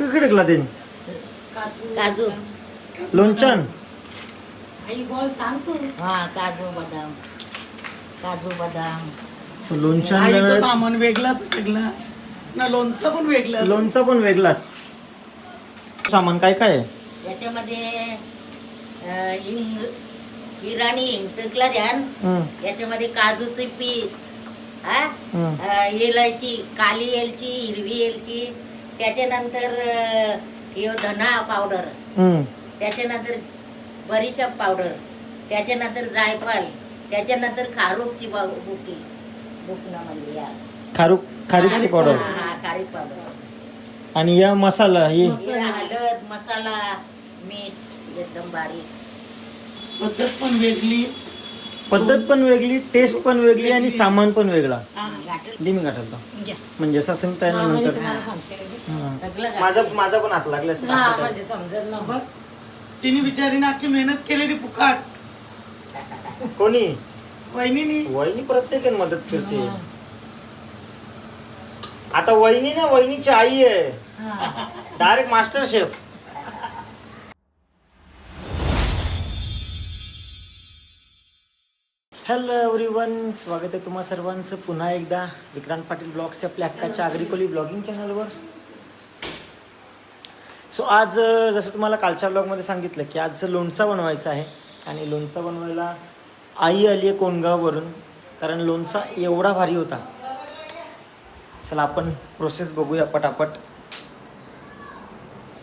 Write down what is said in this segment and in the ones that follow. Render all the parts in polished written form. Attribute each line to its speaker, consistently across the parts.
Speaker 1: इकडे गेला ते
Speaker 2: काजू
Speaker 1: लोणचं
Speaker 3: आई बोल सांगतो.
Speaker 2: हा काजू बदाम
Speaker 3: आईचं
Speaker 1: लोणचं
Speaker 3: सामान वेगळाच सगळं ना, लोणचं पण वेगळं.
Speaker 1: लोणचं पण वेगळाच. सामान काय काय आहे?
Speaker 2: याच्यामध्ये हिंग, इराणी हिंग टाकला ध्यान. याच्यामध्ये काजूचे पीस, एलायची, काली एलची, हिरवी एलची, त्याच्यानंतर धना पावडर, त्याच्यानंतर बडीशेप पावडर, त्याच्यानंतर जायफळ, त्याच्यानंतर खारूकची बुकी बुकना म्हणजे या
Speaker 1: खारीकची पावडर
Speaker 2: खारीक पावडर
Speaker 1: आणि या मसाला ही
Speaker 2: हळद, मसाला, मीठ एकदम बारीक.
Speaker 1: पद्धत पण वेगळी, टेस्ट पण वेगळी आणि सामान पण वेगळा. लिमिंग आठवतो म्हणजे असं सांगता येणार नंतर माझा पण हात लागला
Speaker 3: म्हणजे समजत ना बघ. तिने बिचारीने अख्खी मेहनत केली ती फुकाट.
Speaker 1: कोणी
Speaker 3: वहिनी
Speaker 1: प्रत्येकाने मदत करते. आता वहिनी ना, वहिनीची आई आहे direct master chef. Hello everyone, स्वागत आहे तुम्हा सर्वांचं पुन्हा एकदा विक्रांत पाटील ब्लॉग्स आपल्या हक्काच्या आग्रिकोली ब्लॉगिंग चॅनलवर. सो आज जसं तुम्हाला कालच्या ब्लॉगमध्ये सांगितलं की आज लोणचा बनवायचा आहे आणि लोणचा बनवायला आई आली आहे कोणगाववरून, कारण लोणचा एवढा भारी होता. चला आपण प्रोसेस बघूया पटापट.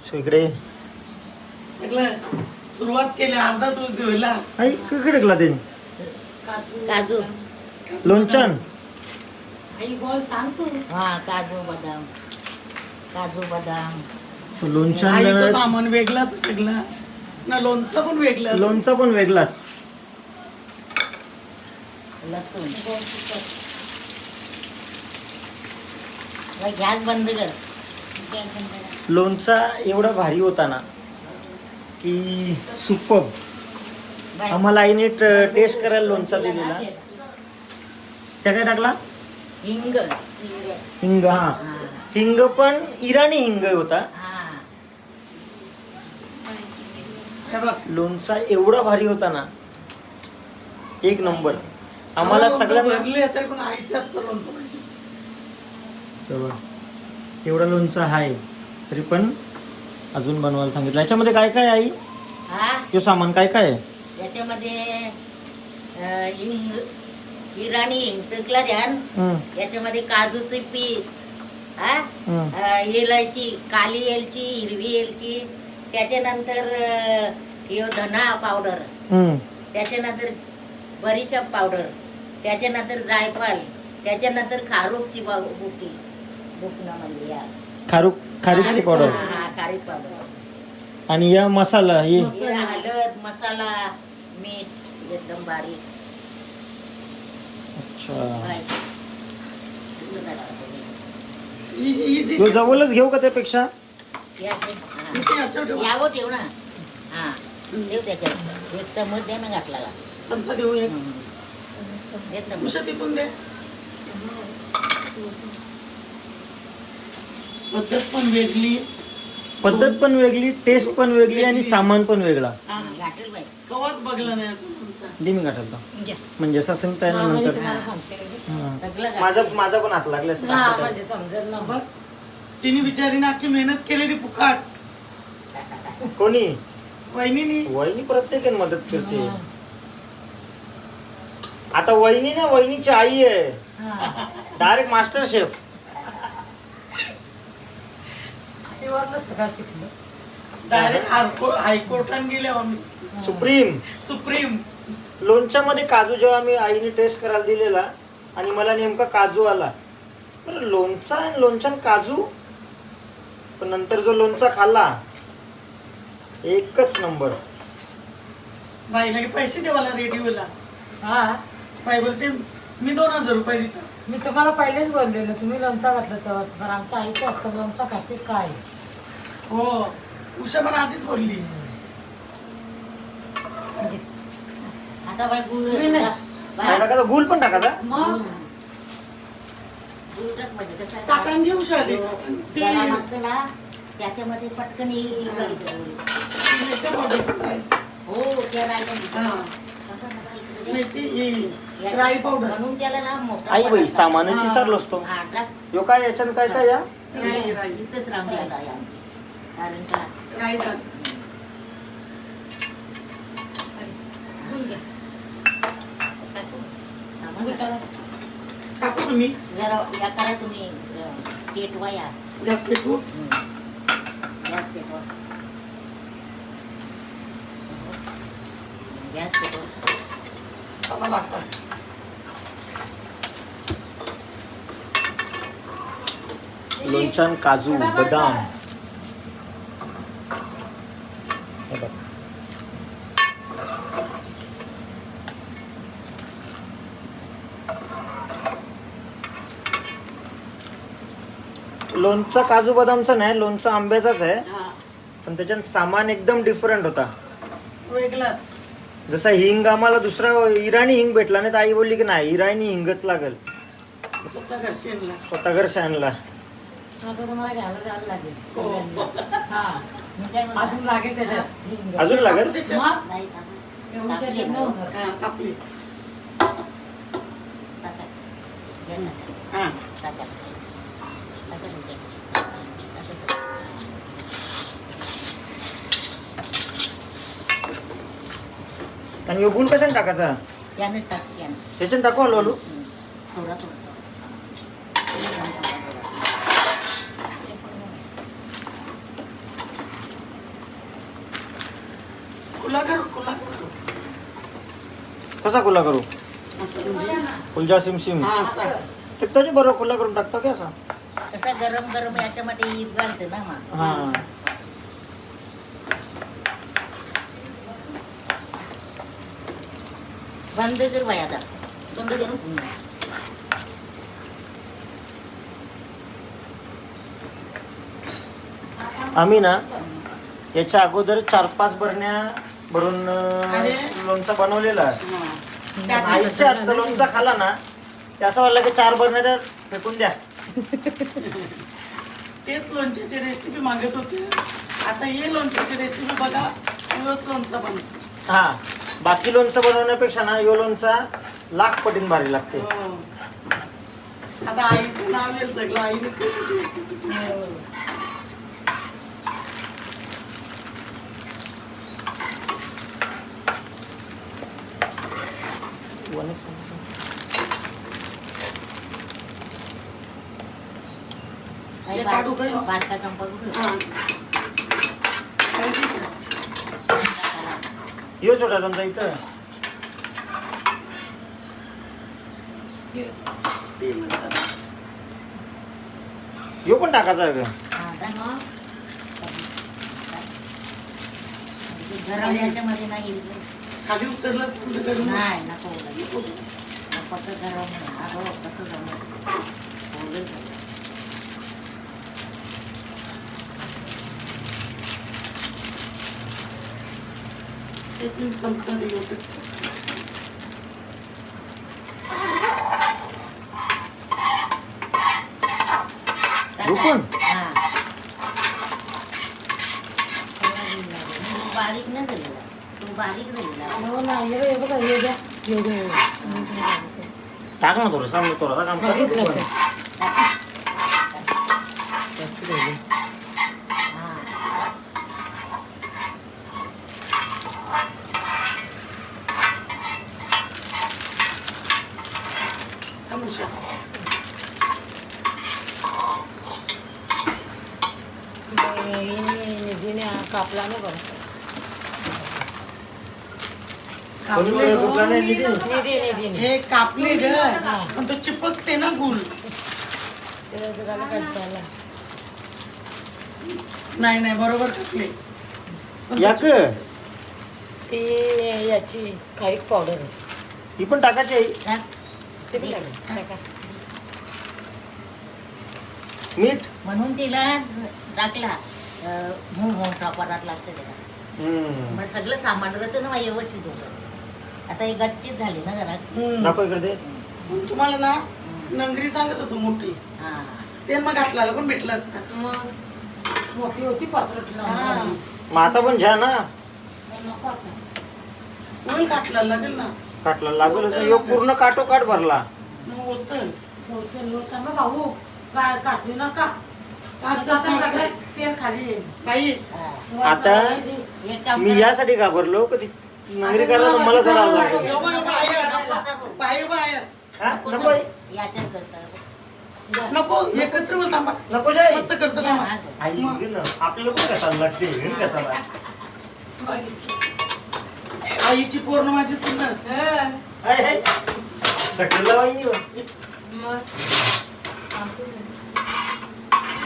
Speaker 1: सो इकडे
Speaker 3: सगळं सुरुवात केली, अर्धा तोच दिवला.
Speaker 1: आई इकडे गेला ते
Speaker 2: काजू
Speaker 1: लोणचं
Speaker 3: आई बोल सांगतो.
Speaker 2: हा काजू बदाम
Speaker 1: सो लोणचं
Speaker 3: आईचं सामान वेगळाच सगळं ना, लोणचं पण वेगळं.
Speaker 1: लोणचं पण वेगळाच.
Speaker 2: लसूण गॅस बंद कर.
Speaker 1: लोणचा एवढा भारी होता ना की सुपर्ब. आम्हाला आईने टेस्ट करायला लोणचा दिलेला. त्या काय टाकला?
Speaker 2: हिंग
Speaker 1: हिंग. हा हिंग पण इराणी हिंग होता. लोणचा एवढा भारी होता ना, एक नंबर. आम्हाला सगळ्यांना
Speaker 3: पण आईच्या हातचं लोणचं पाहिजे.
Speaker 1: एवढा लोणचा आहे तरी पण अजून बनवायला सांगितलं. याच्यामध्ये काय काय आई? तो सामान काय काय आहे?
Speaker 2: याच्यामध्ये हिंग, इराणी हिंग टाकला ध्यान. याच्यामध्ये काजूचे पीस, एलायची, काली एलची, हिरवी एलची, त्याच्यानंतर धना पावडर, त्याच्यानंतर बडीशेप पावडर, त्याच्यानंतर जायफळ, त्याच्यानंतर खारूकची बुकी बुकना म्हणजे या
Speaker 1: खारीकची पावडर
Speaker 2: खारीक पावडर
Speaker 1: आणि या मसाला ही
Speaker 2: हळद, मसाला, मीठ एकदम बारीक.
Speaker 1: अच्छा,
Speaker 3: ही
Speaker 1: जवळच घेऊ का त्यापेक्षा?
Speaker 2: यावं ठेव ना. हा ठेव त्याच्यात. एक चमच द्या ना घातला का
Speaker 3: चमचा देऊ. एक
Speaker 2: चमच.
Speaker 3: उशा तिथून दे.
Speaker 1: पद्धत पण वेगळी, टेस्ट पण वेगळी आणि सामान पण वेगळा.
Speaker 2: घाटेल बाई.
Speaker 3: कवाच बघला नाही असं लोणचं.
Speaker 1: लिमिंग आठवतो म्हणजे असं सांगता येणार नंतर. माझा पण हात लागला
Speaker 3: म्हणजे समजत ना बघ. तिने बिचारीने अख्खी मेहनत केली ती फुकाट.
Speaker 1: कोणी?
Speaker 3: वहिनी
Speaker 1: प्रत्येकाने मदत करते. आता वहिनी ना, वहिनीची आई आहे डायरेक्ट मास्टर शेफ.
Speaker 3: डायरेक्ट हायकोर्टात गेले आम्ही. सुप्रीम
Speaker 1: लोणच्यामध्ये काजू जेव्हा मी आईने टेस्ट करायला दिलेला आणि मला नेमका काजू आला, लोणचा काजू. पण नंतर जो लोणचा खाल्ला एकच नंबर.
Speaker 3: बाईला की पैसे देवाला रेडिओला. बाई बोलते मी 2000 रुपये देतो.
Speaker 4: मी तुम्हाला पहिलेच बोललेलो, तुम्ही लोणचा घातला तेव्हा. तर आमच्या आईच्या हातचं लोणचा खाते काय.
Speaker 3: हो, उषा मला आधीच बोलली.
Speaker 2: आता बाई गुळ
Speaker 1: टाकायचा, गुळ पण टाकायचा.
Speaker 4: मग
Speaker 2: गुळ टाक म्हणजे कसं
Speaker 3: टाकान घेऊ उषा दे.
Speaker 2: गरम असतं ना त्याच्यामध्ये पटकन येईल.
Speaker 3: मेथी पावडर पण राई.
Speaker 2: हो त्या राहिल्या
Speaker 3: हा. मेथी राई पावडर.
Speaker 2: म्हणून त्याला ना मोठा
Speaker 1: आई बाई
Speaker 2: पराठा.
Speaker 1: सामानच विसरलो असतो.
Speaker 2: हा, टाक.
Speaker 1: यो काय याच्यात काय काय या
Speaker 3: राई राई
Speaker 2: इथंच राहून द्यायला आहे आम्ही. कारण का
Speaker 3: राई टाक.
Speaker 2: सामान
Speaker 3: टाकू तुम्ही
Speaker 2: जरा या करा तुम्ही पेटवा या.
Speaker 3: गॅस पेटवू.
Speaker 2: गॅस पेटवा. गॅस पेटवा.
Speaker 3: आम्हाला असा
Speaker 1: लोणच्यान काजू बदाम हे बघ. लोणचं काजू बदामचं नाही, लोणचं आंब्याचाच आहे,
Speaker 3: हा
Speaker 1: पण त्याच्यात सामान एकदम डिफरंट होता.
Speaker 3: वेगळाच.
Speaker 1: जसा हिंग आम्हाला दुसरा इराणी हिंग भेटला नाही तर आई बोलली की नाही इराणी हिंगच लागेल.
Speaker 3: स्वतः घरची आणला.
Speaker 1: स्वतः घरच्या आणला.
Speaker 4: आता तुम्हाला घ्यायला जायला लागेल
Speaker 3: हो.
Speaker 4: हा
Speaker 2: मी काय म्हणतो?
Speaker 4: अजून लागेल त्याच्यात हिंग.
Speaker 1: अजून लागेल.
Speaker 3: त्याच्यात.
Speaker 4: मग
Speaker 2: नाही टाकू.
Speaker 4: एवढं
Speaker 2: टाकली
Speaker 4: शेतात
Speaker 2: ना.
Speaker 4: नाही होणार.
Speaker 3: हा, कापली.
Speaker 2: टाका. घ्या ना.
Speaker 3: हा.
Speaker 2: टाका. टाका त्याच्यात. टाका.
Speaker 1: आणि यो गुल कशाने टाकायचा?
Speaker 2: यानंच टाक यानं.
Speaker 1: त्याच्याने टाकू हळूहळू.
Speaker 2: थोडा थोडा.
Speaker 3: कुला करू.
Speaker 1: कसा खुला करू?
Speaker 3: असं म्हणजे
Speaker 1: फुलजा सिमसिम
Speaker 3: हा असा.
Speaker 1: त्याच्या बरोबर खुला करून टाकतो की असा?
Speaker 2: कसा गरम गरम याच्यामध्ये ईद घालते ना मग.
Speaker 1: हा.
Speaker 2: बंद कर बाई आता.
Speaker 3: बंद करू.
Speaker 1: आम्ही ना याच्या अगोदर 4-5 बरण्या भरून लोणचा बनवलेला आहे.
Speaker 3: हा.
Speaker 1: आईच्या हातचा लोणचा खाला ना ते असं वाटलं की 4 बरण्या तर फेकून द्या.
Speaker 3: तेच लोणच्याची रेसिपी मागत होते. आता हे लोणच्याची रेसिपी बघा. रोज लोणचं बनतं.
Speaker 1: हा, बाकी लोणचं बनवण्यापेक्षा ना यो लोणचा लाख पटीन भारी लागते.
Speaker 3: हो. आता आईचं नाव येईल सगळं. आईने केलं.
Speaker 2: बाई,
Speaker 3: हे काढू का?
Speaker 2: बारका चंपा कुठे?
Speaker 3: हा.
Speaker 1: यो छोटा चमचा इथं.
Speaker 3: ते मसाला.
Speaker 1: यो पण टाकायचा आहे का?
Speaker 2: हा, टाक. गरम याच्यामध्ये नाही येईल.
Speaker 3: खाली उतरलं बंद करून.
Speaker 2: नाही नको पक्क गरम अगं कसं जमलं होईल का?
Speaker 3: एक चमचा दिलो होते.
Speaker 1: रुकून?
Speaker 2: हा. बारीक नाही झालेला. तू बारीक झालेला.
Speaker 4: हो ना हे बघा हे द्या हे द्या.
Speaker 1: टाक ना थोडंसं थोडासा काम कर.
Speaker 4: बघितलं
Speaker 1: तू पण.
Speaker 4: का?
Speaker 2: हा.
Speaker 3: तमुशा.
Speaker 4: निधीने कापला नाही बरं.
Speaker 3: कापले ग.
Speaker 1: कुठला नाही निधी?
Speaker 4: निधीने
Speaker 3: हे कापले ग. पण तो चिपकते ना गुल.
Speaker 4: त्याला जरा काढताला
Speaker 3: नाही नाही बरोबर कापले. पण
Speaker 1: याक
Speaker 4: ती याची खारीक पावडर आहे
Speaker 1: ही पण टाकायची आई.
Speaker 2: टाक.
Speaker 4: ते पण टाका.
Speaker 1: मीठ.
Speaker 2: म्हणून तिला टाकला मोठा परात लागतं त्याला.
Speaker 1: हम्म.
Speaker 2: मग सगळं सामान राहतं ना व्यवस्थित होतं. आता ही गच्चीच झाली ना घरात.
Speaker 3: हम्म.
Speaker 1: दाखव इकडे ते.
Speaker 3: पण तुम्हाला ना नंगरी सांगत होतो मोठी.
Speaker 2: हा.
Speaker 3: ते मग घातला पण भेटलं असतं.
Speaker 4: मग मोठी होती पसरट
Speaker 3: हा.
Speaker 1: मग आता पण घ्या ना.
Speaker 4: नको आता.
Speaker 3: होईल काटला लागेल ना
Speaker 1: काटला लागल ह्यो पूर्ण काटोकाट भरला.
Speaker 3: मग होतं
Speaker 4: होतं लोटांना भाऊ काय काटली नका
Speaker 3: काचा
Speaker 4: आता
Speaker 3: काका.
Speaker 4: सगळं तेल खाली येईल.
Speaker 3: बाई
Speaker 1: आता
Speaker 2: एक काम
Speaker 1: मी
Speaker 2: करा.
Speaker 1: यासाठी घाबरलो कधी नगरी करायला मला चढायला लागेल.
Speaker 3: एवढं एवढं आहेच. बाई उभं आहेच.
Speaker 1: हा? नको आहे?
Speaker 2: याच्यात करता
Speaker 3: नको एकत्र बोल थांबा
Speaker 1: नको जाय.
Speaker 3: मस्त करतो थांबा
Speaker 1: आई घे ना. आपल्याला पण कसाला लागते घे कसाला.
Speaker 3: आईची पूर्ण माझी सुनस
Speaker 4: हं.
Speaker 1: हाय हाय ढकलला बाई
Speaker 4: मग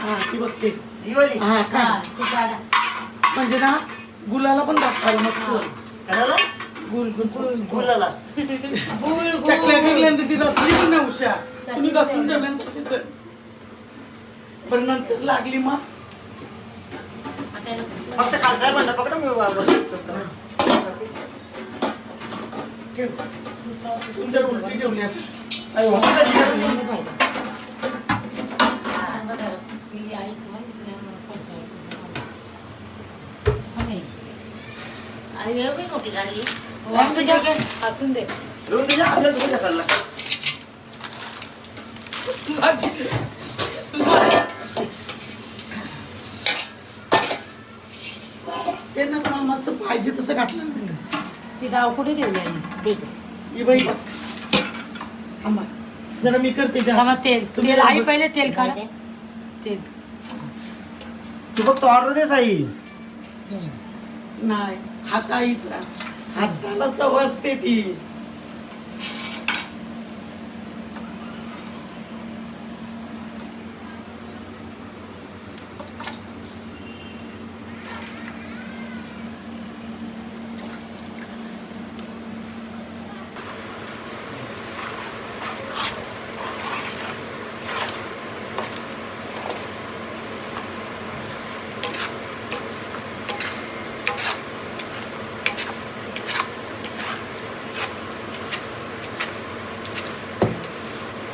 Speaker 3: हा ती बघते
Speaker 1: ही वाली
Speaker 3: हा
Speaker 4: हा,
Speaker 3: काढ.
Speaker 4: ती काढा.
Speaker 3: म्हणजे ना गुलाला पण दाखवायला मस्त
Speaker 1: कशाला
Speaker 3: गुल गुल गुल
Speaker 1: गुलाला.
Speaker 4: गुळ, गुळ.
Speaker 3: चकल्या बिकल्यानंतर ती रचली पण नाही उषा तुम्ही
Speaker 4: तशीच
Speaker 3: घासून
Speaker 4: आहे.
Speaker 3: ठेवल्यानंतर तशीच आहे. पण नंतर लागली मग
Speaker 4: आता याला दुसरं-
Speaker 1: फक्त खालचा भांडा पकडा मी
Speaker 3: ठेव
Speaker 4: दुसरं-
Speaker 3: सुंदर उलटी ठेवली आता
Speaker 4: नाही पाहिजे. सांगा जरा. ही आई तुम्हाला नाही.
Speaker 2: आणि एवढी मोठी झाली
Speaker 4: वाचून दे गं. वाचून दे.
Speaker 1: रोहन तुझ्या आपल्या तुम्ही कसाला
Speaker 3: त्यांना तुम्हाला मस्त पाहिजे तसं काटलं
Speaker 4: ती डाव कुठे ठेवली आहे?
Speaker 3: ही बाई थांबा जरा मी करते चहा.
Speaker 4: थांबा, तेल
Speaker 3: तुम्ही
Speaker 4: तेल आई
Speaker 3: बस-
Speaker 4: पहिले तेल काढ तेल
Speaker 1: तू फक्त ऑर्डर दे साई.
Speaker 3: नाही हात आईचा हाताला चव असते ती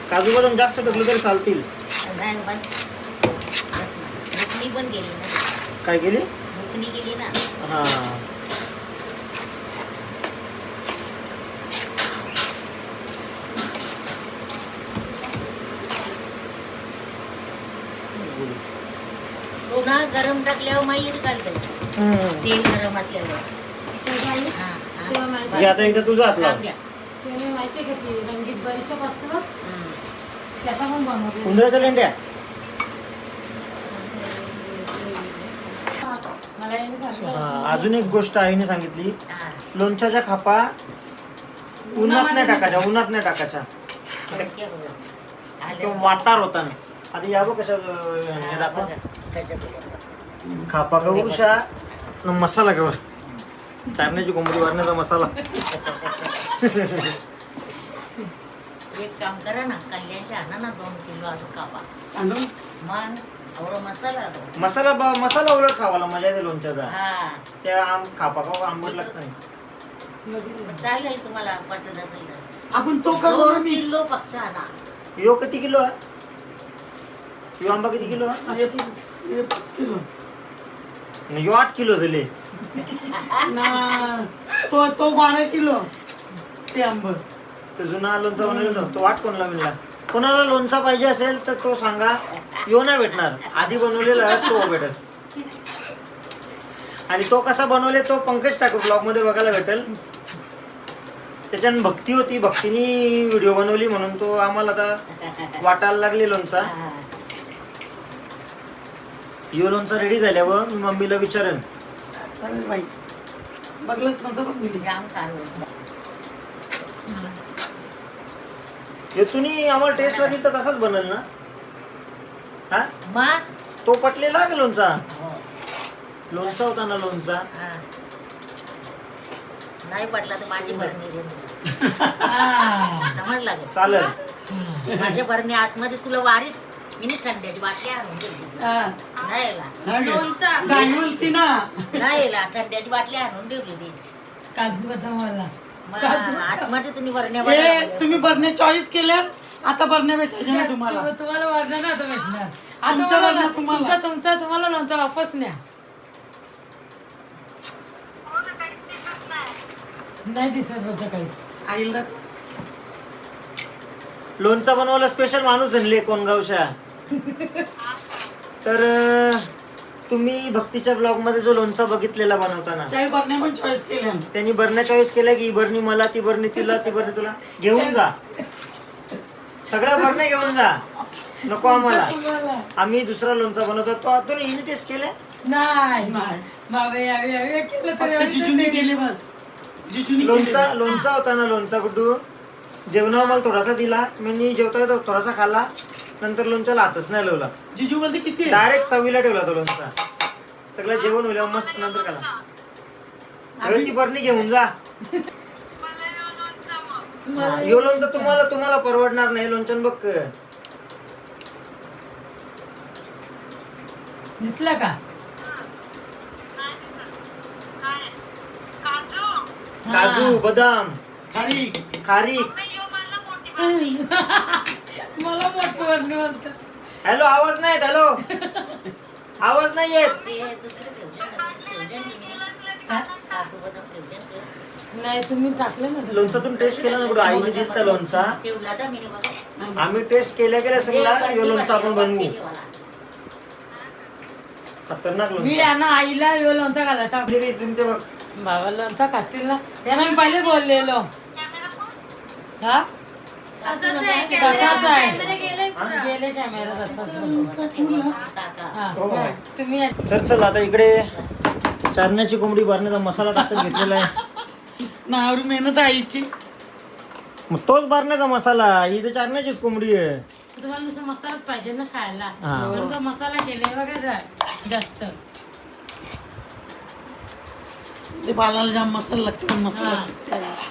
Speaker 1: काजू बदाम जास्त टाकलं तरी चालतील.
Speaker 2: नाही बस बस ना मुकणी पण गेली ना
Speaker 1: काय केली?
Speaker 2: मुकणी गेली ना
Speaker 1: हा
Speaker 2: पुन्हा गरम टाकल्यावर माहीत काढतं तेल गरम असल्यावर हा,
Speaker 4: तेव्हा
Speaker 2: हा.
Speaker 4: माहिती
Speaker 1: जे आता एकदा तुझा हात लाव.
Speaker 2: काम द्या.
Speaker 4: तेव्हा माहिती आहे का ती रंगीत बडीशेप असते बघ
Speaker 2: हम्म.
Speaker 4: त्याचा पण बनवते
Speaker 1: उंदराच्या लेंड्या.
Speaker 4: मला याने
Speaker 1: हा,
Speaker 4: सांगितलं
Speaker 1: अजून एक गोष्ट आईने सांगितली.
Speaker 2: हा.
Speaker 1: लोणच्याच्या खापा उन्हात नाही टाकायच्या. उन्हात नाही टाकायच्या.
Speaker 2: हलक्या बघ.
Speaker 1: तो
Speaker 2: आलं.
Speaker 1: वातार होता ना. आता या बघ कशा हे दाखव.
Speaker 2: बघा, कशात आहे.
Speaker 1: खापा का उषा न मसाला घेवर चारण्याची कोंबडी वारण्याचा मसाला.
Speaker 2: एक काम करा ना कल्याणच्या आणा ना 2 किलो अजून कापा
Speaker 3: आणून
Speaker 2: मग एवढा मसाला तो.
Speaker 1: मसाला उलट खावाला मजा येते लोणच्याचा.
Speaker 2: हा
Speaker 1: त्या खापा का आंबट लागत नाही.
Speaker 2: चालेल तुम्हाला पटत असेल तर.
Speaker 3: आपण तो करू ना
Speaker 2: 2
Speaker 3: मिक्स
Speaker 2: किलो पक्ष आणा.
Speaker 1: यो किती किलो आहे? यो आंबा किती किलो आहे?
Speaker 3: हे 5 किलो
Speaker 1: आणि यो 8 किलो झाले.
Speaker 3: ना तो 12 किलो ते आंब
Speaker 1: तो जुना लोणचा बनवलेला तो वाट कोणाला मिळला. कोणाला लोणचा पाहिजे असेल तर तो सांगा. यो नाही भेटणार. आधी बनवलेला आहे तो भेटेल. आणि तो कसा बनवले तो पंकज ठाकूर ब्लॉग मध्ये बघायला भेटेल. त्याच्यानं भक्ती होती. भक्तीनी व्हिडिओ बनवली म्हणून तो आम्हाला आता वाटायला लागले लोणचा.
Speaker 2: हा.
Speaker 1: यो लोणचा रेडी झाल्यावर मी मम्मीला विचारेन.
Speaker 3: अरे बाई बघलंच नव्हतं बघ मी
Speaker 2: जाम काढू.
Speaker 1: हे तुम्ही आम्हाला टेस्टला दिलं तर तसाच बनल ना. हा
Speaker 2: मग
Speaker 1: तो पटलेला का लोणचा?
Speaker 2: हो.
Speaker 1: लोणचा होता ना लोणचा.
Speaker 2: हा. नाही पडला तर माझी भरणी दे. समजला का?
Speaker 1: चालेल.
Speaker 2: माझ्या भरणी आतमध्ये तुला वारीत मी थंड्याची बाटली आणून ठेवली.
Speaker 3: हा.
Speaker 2: नाही ला.
Speaker 3: हा गे. गाई बोलती ना
Speaker 2: नाही ला थंड्याची बाटली आणून ठेवली ती.
Speaker 4: काजू बदाम वाला
Speaker 2: मग
Speaker 4: काजू
Speaker 2: आतमध्ये तुम्ही भरण्या
Speaker 3: हे तुम्ही बरणे चॉईस केल्या आता बरणे भेटायचे ना तुम्हाला
Speaker 4: तुम्हाला वाढणार ना आता भेटणार
Speaker 3: तुमच्या बरण्या तुम्हाला.
Speaker 4: तुम्हाला लोणचं वापस न्या. नाही दिसत लोणचं काही.
Speaker 3: आईला
Speaker 1: लोणचा बनवायला स्पेशल माणूस आणले कोणगावच्या. तर तुम्ही भक्तीच्या ब्लॉग मध्ये जो लोणचा बघितलेला बनवताना
Speaker 3: त्याही बरण्या पण चॉईस केल्या.
Speaker 1: त्यांनी बरण्या चॉईस केल्या की ही बरणी मला, ती बरणी तिला, ती बरणी तुला. घेऊन जा, सगळ्या बरण्या घेऊन जा, नको आम्हाला. आम्ही दुसरा लोणचा बनवतो तो आतून हिने टेस्ट केल्या.
Speaker 4: नाही
Speaker 3: नाही
Speaker 4: बाबा यावे केलं
Speaker 3: फक्त
Speaker 4: तरी
Speaker 3: जिजूने केले बस. जिजूने
Speaker 1: लोणचा लोणचा होता ना, लोणचा गुड्डू जेवणावर मला थोडासा दिला, मी जेवता येतो थोडासा खाल्ला, नंतर लोणच्याला हातच नाही लावला.
Speaker 3: जिजू बोलते किती आहे?
Speaker 1: डायरेक्ट चवीला ठेवला तो लोणचा. सगळं जेवण होईल मस्त, नंतर खाला. ती बरणी घेऊन जा. यो लोणचं तुम्हाला परवडणार नाही. लोणच्यान बघ
Speaker 4: दिसला का?
Speaker 1: काजू, बदाम,
Speaker 3: खारीक.
Speaker 1: खारीक.
Speaker 4: मला मोठी वरणी म्हणतात.
Speaker 1: हॅलो, आवाज नाही येत. हॅलो, आवाज नाही येत.
Speaker 2: ते दुसरं ठेवलं ना. काजू बदाम ठेवलं ना.
Speaker 4: नाही तुम्ही टाकलं ना.
Speaker 1: लोणचा तुम्ही टेस्ट केला ना गुड्डू? आईने दिलता लोणचा.
Speaker 2: ठेवला तर मी बघा.
Speaker 1: आम्ही टेस्ट केल्या सगळा यो लोणचा आपण बनवू. खतरनाक
Speaker 4: मी
Speaker 1: लोणचा.
Speaker 4: यांना आईला यो लोणचा घालायचा.
Speaker 1: आपली काही चिंते बघ.
Speaker 4: बाबा लोणचा खातील ना, यांना मी पहिले बोललेलो. हा
Speaker 5: असंच आहे,
Speaker 4: तसाच आहे.
Speaker 5: कॅमेरा गेलाय पुरा.
Speaker 4: गेले कॅमेरा तसाच. हा
Speaker 1: हो.
Speaker 4: तुम्ही या-
Speaker 1: तर चल आता इकडे चारण्याची कोंबडी भरण्याचा मसाला टाकून घेतलेला आहे.
Speaker 3: नावर मेहनत आहे आईची.
Speaker 1: मग तोच भरण्याचा मसाला, ही तर चारण्याचीच कोंबडी आहे.
Speaker 4: तुम्हाला नुसतं मसालाच पाहिजे ना खायला.
Speaker 1: हा.
Speaker 4: म्हणून तो मसाला केले बघा जास्त.
Speaker 3: ते बालाला जाम मसाला लागतो पण मसाला
Speaker 4: हा.
Speaker 3: लागतो.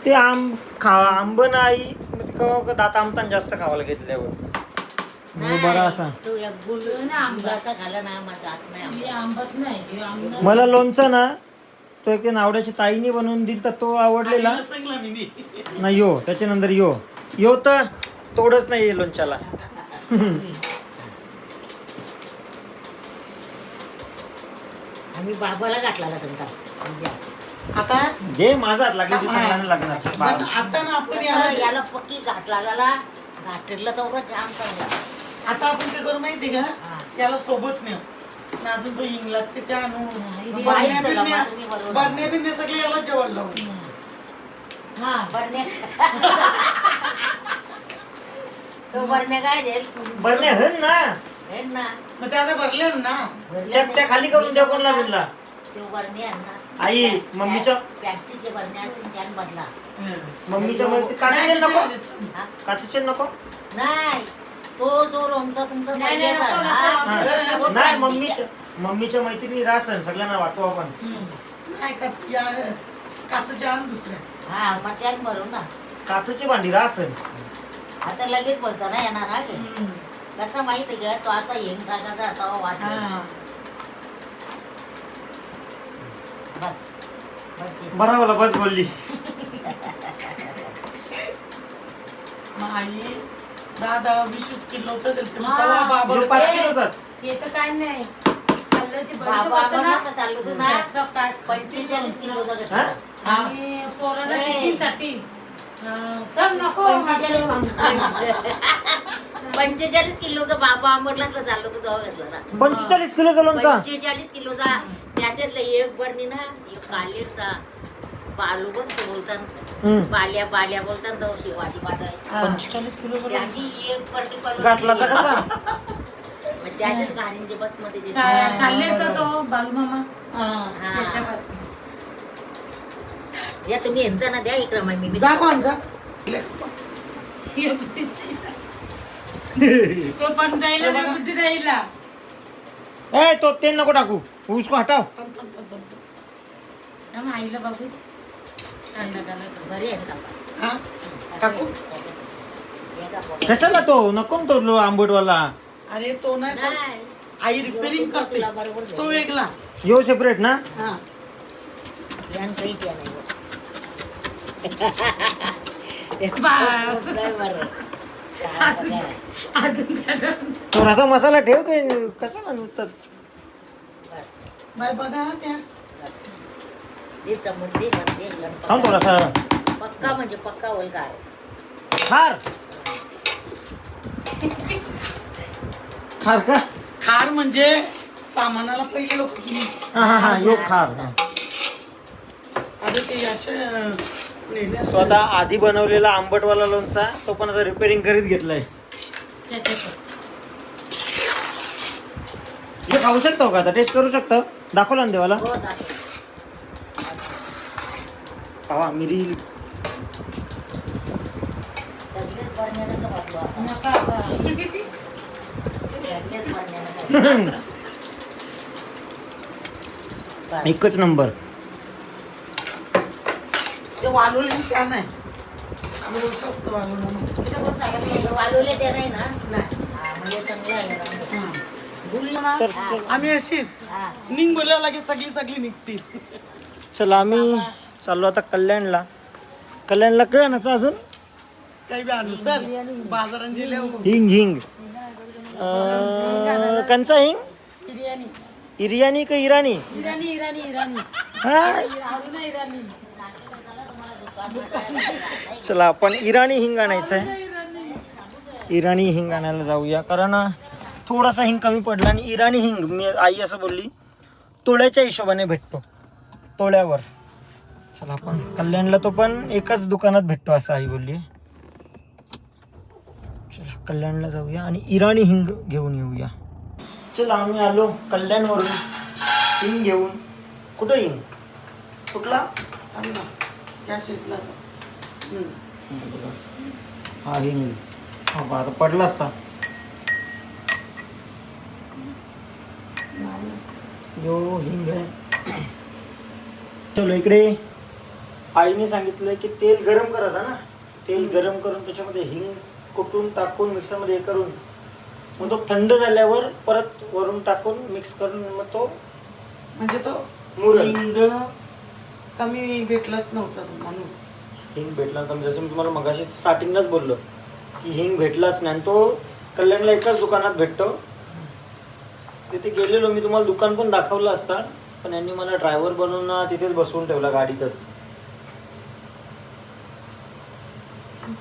Speaker 1: ते आंब नाही मग ते कवा दात आमताना जास्त खावायला घेतल्यावर मग बरा असा.
Speaker 2: तू एक आंब्याचा घाला ना, माझा हात नाही
Speaker 4: हे
Speaker 2: आंबा.
Speaker 4: आंबट नाही, हे आंबट.
Speaker 1: मला लोणचं ना तो एक ते नावड्याची ताईने बनवून दिलता, तो आवडलेला.
Speaker 3: आईला सांगला मी.
Speaker 1: नाही यो त्याच्यानंतर यो तर तोडच नाही लोणच्याला.
Speaker 2: आम्ही बाबाला घातला समजा.
Speaker 3: आता
Speaker 1: जे माझा हात लागला ते चांगला नाही लागणार.
Speaker 3: पण आता ना आपण याला
Speaker 2: याला पक्की घाट लागाला. घाटला तर जाम चांगला.
Speaker 3: आता आपण काय करू माहिती का,
Speaker 2: हा.
Speaker 3: याला सोबत नेऊ आणि अजून तो हिंग लागते त्या आणू.
Speaker 4: हे
Speaker 3: बरण्या
Speaker 2: माहित झालं,
Speaker 3: बिरण्या
Speaker 2: मला तुम्ही बरोबर.
Speaker 3: बरण्या बिरण्या सगळे याला जेवण लावू.
Speaker 4: हा
Speaker 2: बरण्या तो बरण्या काय देईल
Speaker 1: बरणे हन ना
Speaker 2: हे ना.
Speaker 3: मग ते आता भरले ना.
Speaker 1: त्या खाली करून द्या कोणला बिनला.
Speaker 2: तो बरण्या ना.
Speaker 1: आई मम्मीच्या
Speaker 2: प्लॅस्टिकचे बरण्या छान बदला.
Speaker 1: मम्मीच्या मध्ये काचेचे नको, काचेचे नको.
Speaker 2: नाही तो जो लोणचा तुमचा
Speaker 4: नाही, नाही,
Speaker 2: पहिल्याचा
Speaker 4: नको,
Speaker 2: ना,
Speaker 4: नको.
Speaker 2: तो
Speaker 1: नाही
Speaker 2: प्लॅस्टिकच्या.
Speaker 1: मम्मीच्या मैत्रिणी रासन सगळ्यांना वाटू आपण.
Speaker 3: नाही काचच्या आण दुसऱ्या.
Speaker 2: हा मग त्यात भरू ना.
Speaker 1: काचेची भांडी रासन.
Speaker 2: आता लगेच बोलतो ना येणार ना गे. कसं माहिती का, तो आता येईन टाकायचा आता वाट.
Speaker 3: हा.
Speaker 2: बस बस.
Speaker 1: बरावाला बस बोलली.
Speaker 3: मग आई 10-20 किलोचं दिलते. मग
Speaker 4: हा.
Speaker 3: तेव्हा बाबा
Speaker 1: हे 5 किलोचाच.
Speaker 4: हे तर काय नाही. खाल्ल्याची बडीशेप
Speaker 2: बाबा
Speaker 4: असते ना,
Speaker 2: नका चालू तू ना.
Speaker 4: त्याचं काय
Speaker 2: 45 किलोचा घेतला.
Speaker 1: हा?
Speaker 3: हा.
Speaker 4: आणि पोराला
Speaker 2: ए.
Speaker 4: टिफिनसाठी तर नको
Speaker 2: 45 किलोचा बाबा आंबरला चाललो तू तेव्हा घेतला ना.
Speaker 1: 45 किलोचा लोणचा.
Speaker 2: 45 किलोचा. त्याच्यातलं एक बरणी ना, एक कालीरचा बालू बघ ते बोलताना. बाल्या बोलताना तो शिवाजी पाठाय.
Speaker 1: 45 किलोचा लोणचा.
Speaker 2: त्याची एक बरणी पडली.
Speaker 1: गाठलाचा कसा?
Speaker 2: मग त्याच्यात गाडींचे बसमध्ये जे-
Speaker 4: खाल्ले तर तो बालमामा
Speaker 3: हा.
Speaker 2: हा.
Speaker 4: त्याच्यापासून.
Speaker 2: या तुम्ही येता ना द्या इकडं मग मी
Speaker 3: जा कोण जा.
Speaker 4: हे बुद्धी तो पण जाईला नाही, बुद्धी जाईला.
Speaker 1: ए तो तेल नको टाकू, उसको हटाव.
Speaker 4: त्यामुळे आईला बघू कांदा घालत.
Speaker 2: बरी आहे का?
Speaker 3: हा. टाकू.
Speaker 2: हे का बघा.
Speaker 1: कशाला तो नको ना तो आंबटवाला.
Speaker 3: अरे तो नाही तर
Speaker 2: नाही.
Speaker 3: आई रिपेअरिंग करते.
Speaker 2: तुला बरोबर
Speaker 3: तो
Speaker 2: जाईल.
Speaker 3: वेगळा.
Speaker 1: यो सेपरेट ना.
Speaker 3: हा.
Speaker 2: यान काहीच या नाही.
Speaker 4: बा-
Speaker 2: बरं.
Speaker 4: अजून काय?
Speaker 1: थोडासा मसाला ठेव ते कशाला नुसतं.
Speaker 2: बस
Speaker 3: बाय बघा त्या
Speaker 2: बस ते चमते म्हणजे
Speaker 1: थांब थोडासा.
Speaker 2: पक्का म्हणजे पक्का ओलकार.
Speaker 1: खार खार का?
Speaker 3: खार म्हणजे सामानाला पहिले लोक
Speaker 1: हा यो खार. हा.
Speaker 3: अरे ते असे नेले असते.
Speaker 1: स्वतः आधी बनवलेला आंबटवाला लोणचा तो पण आता रिपेअरिंग करीत घेतलाय. हे खाऊ शकतो का आता? टेस्ट करू शकतो? दाखवला ना देवाला.
Speaker 2: हो दाखव.
Speaker 1: खावा मिरी.
Speaker 2: सगळेच बरण्याचं वाटलो आता.
Speaker 4: नका आता.
Speaker 2: सगळेच बरण्यानं बस.
Speaker 1: एकच नंबर.
Speaker 3: ते वालवले त्या नाही लोणचं वालवलं.
Speaker 4: इथं कोण सांगितलं?
Speaker 2: वालवले ते नाही ना.
Speaker 3: नाही
Speaker 2: हा, म्हणजे चांगलं आहे ना.
Speaker 3: हा.
Speaker 2: बोललो ना.
Speaker 1: तर
Speaker 2: हा.
Speaker 3: आम्ही अशीच
Speaker 2: हा.
Speaker 3: निघ बोलल्या लागे सगळी निघतील.
Speaker 1: चला आम्ही चाललो आता कल्याणला. कल्याणला काय आणायचं अजून?
Speaker 3: काही बी आणलं चल बाजारात जिल्ह्या
Speaker 1: हिंग हिंग. कंचा हिंग?
Speaker 4: बिर्याणी.
Speaker 1: इरियानी का इराणी?
Speaker 4: इराणी इराणी इराणी
Speaker 1: हा.
Speaker 4: अजून इराणी.
Speaker 1: चला आपण इराणी हिंग आणायचं आहे. इराणी हिंग आणायला जाऊया कारण थोडासा हिंग कमी पडला आणि इराणी हिंग मी आई असं बोलली तोळ्याच्या हिशोबाने भेटतो तोळ्यावर. चला आपण कल्याणला तो पण एकाच दुकानात भेटतो असं आई बोलली. चला कल्याणला जाऊया आणि इराणी हिंग घेऊन येऊया. चला आम्ही आलो कल्याणवरून हिंग घेऊन. कुठं हिंग? कुठला?
Speaker 3: त्या शिजला
Speaker 1: हा हिंग. हा बा, आता पडला असता. यो हिंग आहे. चलो इकडे आईने सांगितलंय की तेल गरम करायचं ना. तेल गरम करून त्याच्यामध्ये हिंग कुटून टाकून मिक्सरमध्ये हे करून मग तो थंड झाल्यावर परत वरून टाकून मिक्स करून मग तो
Speaker 3: म्हणजे तो
Speaker 1: मुरल.
Speaker 3: हिंग कमी भेटलाच नव्हता म्हणून.
Speaker 1: हिंग भेटला तर जसं मी तुम्हाला मगाशी स्टार्टिंगलाच बोललो की हिंग भेटलाच नाही. तो कल्याणला एकाच दुकानात भेटतो. तिथे गेलेलो मी तुम्हाला दुकान पण दाखवलं असता पण यांनी मला ड्रायव्हर बनवून तिथेच बसवून ठेवला गाडीतच.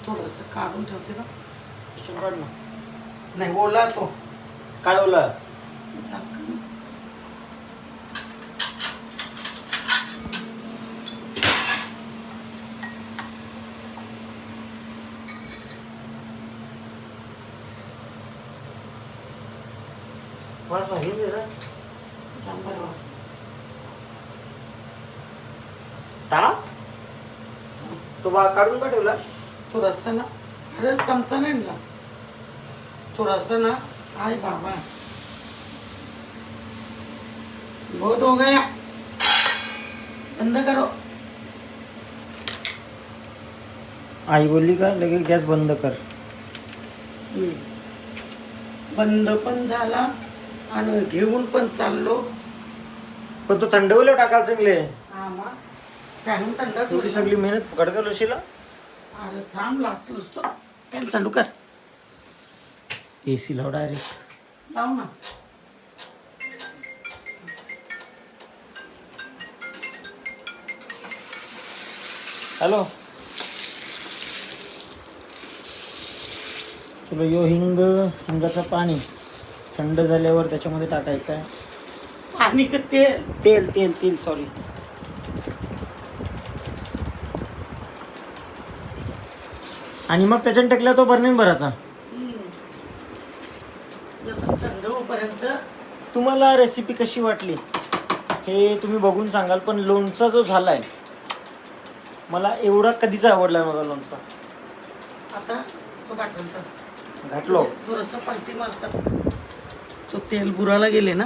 Speaker 3: थोडस काढून ठेवते ना.
Speaker 1: काढ ना.
Speaker 3: नाही ओला तो
Speaker 1: काय बोला?
Speaker 3: झाकण.
Speaker 1: वास भारी आहे जरा.
Speaker 3: जांभर वास.
Speaker 1: टाक तो बा काढून का ठेवला?
Speaker 3: तो रस्सा ना अरे चमचा नाही ना तो रस्सा ना. आय बाबा बहुत हो गया. बंद करो.
Speaker 1: आई बोलली का लगेच गॅस बंद कर.
Speaker 3: बंद पण झाला आणि घेऊन पण चाललो.
Speaker 1: पण तो थंड होईल टाकायला चांगले.
Speaker 3: हा मग फॅन थंड
Speaker 1: थोडी सगळी मेहनत पकड कर लशीला.
Speaker 3: अरे थांब लाचलोस तो. फॅन चालू कर.
Speaker 1: एसी लाव डायरेक्ट.
Speaker 3: लाव ना.
Speaker 1: हॅलो. चलो यो हिंगाचं पाणी थंड झाल्यावर त्याच्यामध्ये टाकायचं आहे.
Speaker 3: पाणी का तेल.
Speaker 1: तेल तेल तेल सॉरी. आणि मग त्याच्यात टाकला तो बर्निंग भरायचा.
Speaker 3: थंड होईपर्यंत.
Speaker 1: तुम्हाला रेसिपी कशी वाटली हे तुम्ही बघून सांगाल. पण लोणचा जो झालाय मला एवढा कधीच आवडला नव्हता लोणचा.
Speaker 3: आता तो गाठांचा
Speaker 1: घातलो.
Speaker 3: थोडस पलटी मारतात. तो तेल बुराला गेले ना.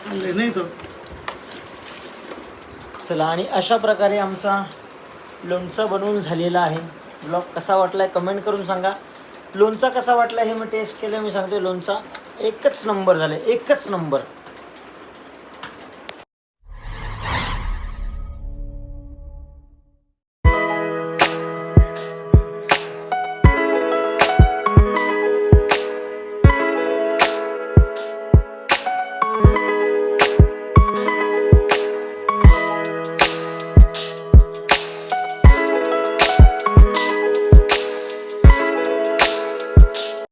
Speaker 3: आणले नाही तो.
Speaker 1: चला आणि अशा प्रकारे आमचा लोणचा बनवून झालेला आहे. ब्लॉग कसा वाटलाय कमेंट करून सांगा. लोणचा कसा वाटला हे मी टेस्ट केलं, मी सांगतोय लोणचा एकच नंबर झालं, एकच नंबर.